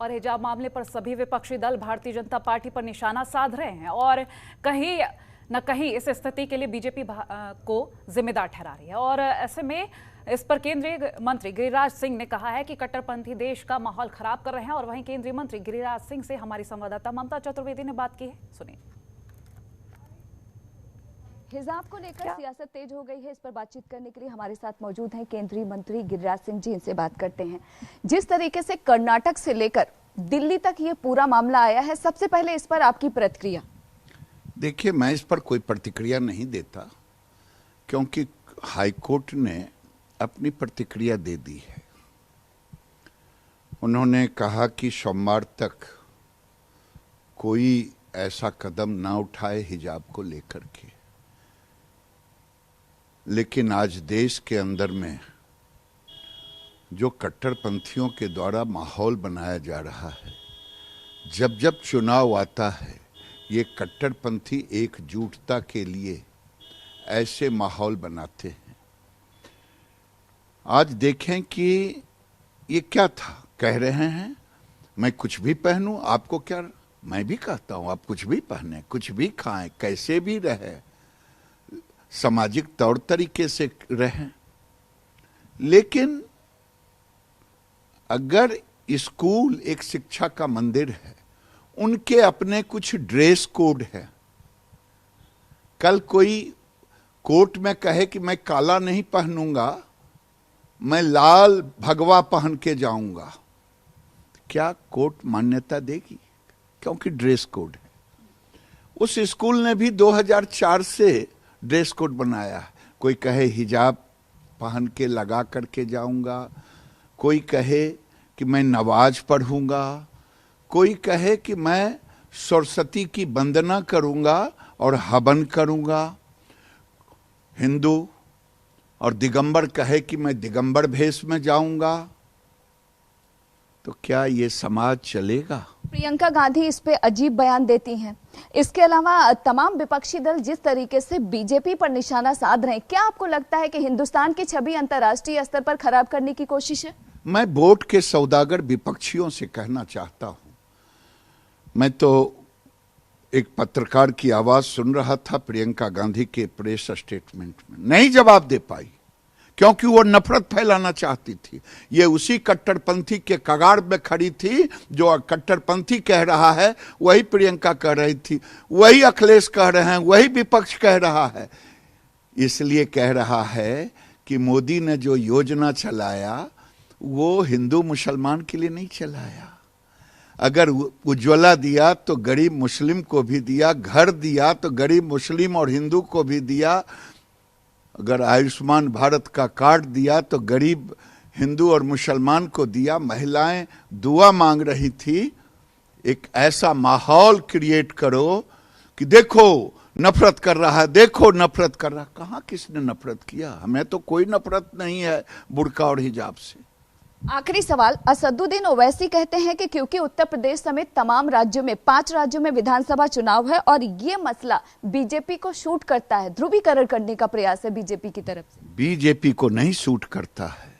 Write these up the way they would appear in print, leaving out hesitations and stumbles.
और हिजाब मामले पर सभी विपक्षी दल भारतीय जनता पार्टी पर निशाना साध रहे हैं और कहीं न कहीं इस स्थिति के लिए बीजेपी को जिम्मेदार ठहरा रही है। और ऐसे में इस पर केंद्रीय मंत्री गिरिराज सिंह ने कहा है कि कट्टरपंथी देश का माहौल खराब कर रहे हैं। और वहीं केंद्रीय मंत्री गिरिराज सिंह से हमारी संवाददाता ममता चतुर्वेदी ने बात की है, सुनिए। हिजाब को लेकर सियासत तेज हो गई है, इस पर बातचीत करने के लिए हमारे साथ मौजूद हैं केंद्रीय मंत्री गिरिराज सिंह जी। इनसे बात करते हैं। जिस तरीके से कर्नाटक से लेकर दिल्ली तक ये पूरा मामला आया है, सबसे पहले इस पर आपकी प्रतिक्रिया। देखिए, मैं इस पर कोई प्रतिक्रिया नहीं देता क्योंकि हाईकोर्ट ने अपनी प्रतिक्रिया दे दी है। उन्होंने कहा कि सोमवार तक कोई ऐसा कदम ना उठाए हिजाब को लेकर के, लेकिन आज देश के अंदर में जो कट्टरपंथियों के द्वारा माहौल बनाया जा रहा है, जब जब चुनाव आता है ये कट्टरपंथी एकजुटता के लिए ऐसे माहौल बनाते हैं। आज देखें कि ये क्या था। कह रहे हैं मैं कुछ भी पहनूं, आपको क्या, मैं भी कहता हूं आप कुछ भी पहने, कुछ भी खाएं, कैसे भी रहे, सामाजिक तौर तरीके से रहें। लेकिन अगर स्कूल एक शिक्षा का मंदिर है, उनके अपने कुछ ड्रेस कोड है। कल कोई कोर्ट में कहे कि मैं काला नहीं पहनूंगा, मैं लाल भगवा पहन के जाऊंगा, क्या कोर्ट मान्यता देगी? क्योंकि ड्रेस कोड है। उस स्कूल ने भी 2004 से ड्रेस कोड बनाया है। कोई कहे हिजाब पहन के लगा करके जाऊंगा, कोई कहे कि मैं नमाज पढ़ूंगा, कोई कहे कि मैं सरस्वती की वंदना करूंगा और हवन करूंगा। हिंदू और दिगंबर कहे कि मैं दिगंबर भेष में जाऊंगा। तो क्या ये समाज चलेगा? प्रियंका गांधी इस पे अजीब बयान देती हैं। इसके अलावा तमाम विपक्षी दल जिस तरीके से बीजेपी पर निशाना साध रहे हैं, क्या आपको लगता है कि हिंदुस्तान की छवि अंतर्राष्ट्रीय स्तर पर खराब करने की कोशिश है? मैं वोट के सौदागर विपक्षियों से कहना चाहता हूं। मैं तो एक पत्रकार की आवाज सुन रहा था प्रियंका गांधी के प्रेस स्टेटमेंट में, नहीं जवाब दे पाई क्योंकि वो नफरत फैलाना चाहती थी। ये उसी कट्टरपंथी के कगार में खड़ी थी। जो कट्टरपंथी कह रहा है वही प्रियंका कह रही थी, वही अखिलेश कह रहे हैं, वही विपक्ष कह रहा है। इसलिए कह रहा है कि मोदी ने जो योजना चलाया वो हिंदू मुसलमान के लिए नहीं चलाया। अगर उज्ज्वला दिया तो गरीब मुस्लिम को भी दिया, घर दिया तो गरीब मुस्लिम और हिंदू को भी दिया, अगर आयुष्मान भारत का कार्ड दिया तो गरीब हिंदू और मुसलमान को दिया। महिलाएं दुआ मांग रही थी। एक ऐसा माहौल क्रिएट करो कि देखो नफरत कर रहा है, देखो नफरत कर रहा है। कहाँ किसने नफरत किया? हमें तो कोई नफरत नहीं है बुर्का और हिजाब से। आखिरी सवाल, असदुद्दीन ओवैसी कहते हैं कि क्योंकि उत्तर प्रदेश समेत तमाम राज्यों में 5 राज्यों में विधानसभा चुनाव है और ये मसला बीजेपी को शूट करता है, ध्रुवीकरण करने का प्रयास है बीजेपी की तरफ से। बीजेपी को नहीं शूट करता है।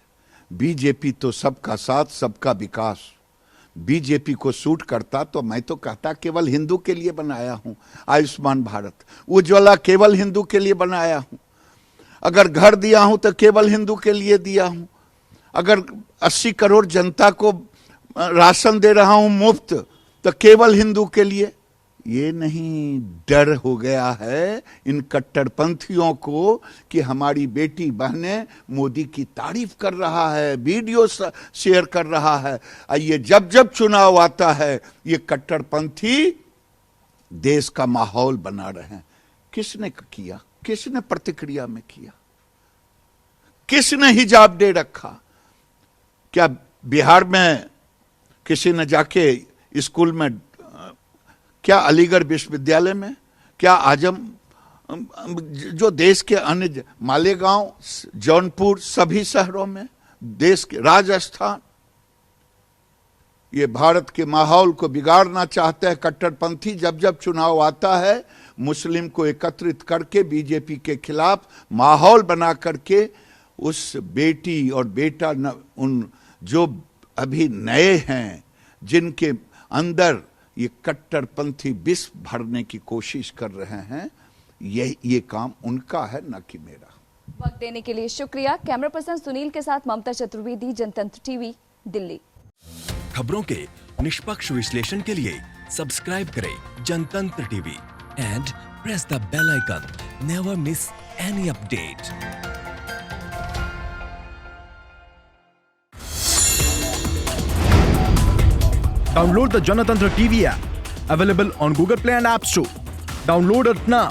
बीजेपी तो सबका साथ, सबका विकास। बीजेपी को शूट करता तो मैं तो कहता केवल हिंदू के लिए बनाया हूं आयुष्मान भारत, उज्ज्वला केवल हिंदू के लिए बनाया हूं। अगर घर दिया हूं तो केवल हिंदू के लिए दिया हूं। अगर 80 करोड़ जनता को राशन दे रहा हूं मुफ्त तो केवल हिंदू के लिए। ये नहीं, डर हो गया है इन कट्टरपंथियों को कि हमारी बेटी बहनें मोदी की तारीफ कर रहा है, वीडियो शेयर कर रहा है। ये जब जब चुनाव आता है ये कट्टरपंथी देश का माहौल बना रहे हैं। किसने किया? किसने प्रतिक्रिया में किया? किसने हिजाब दे रखा? क्या बिहार में किसी ने जाके स्कूल में, क्या अलीगढ़ विश्वविद्यालय में, क्या आजम, जो देश के अन्य मालेगांव, जौनपुर, सभी शहरों में, देश के राजस्थान, ये भारत के माहौल को बिगाड़ना चाहते हैं कट्टरपंथी। जब जब चुनाव आता है मुस्लिम को एकत्रित करके बीजेपी के खिलाफ माहौल बना करके उस बेटी और बेटा उन जो अभी नए हैं, जिनके अंदर ये कट्टरपंथी विष भरने की कोशिश कर रहे हैं, ये काम उनका है, न कि मेरा। वक्त देने के लिए शुक्रिया। कैमरा पर्सन सुनील के साथ ममता चतुर्वेदी, जनतंत्र टीवी, दिल्ली। खबरों के निष्पक्ष विश्लेषण के लिए सब्सक्राइब करें Janatantra TV and press the bell icon. Never miss any update. Download the Janatantra TV app, available on Google Play and App Store. Download it now.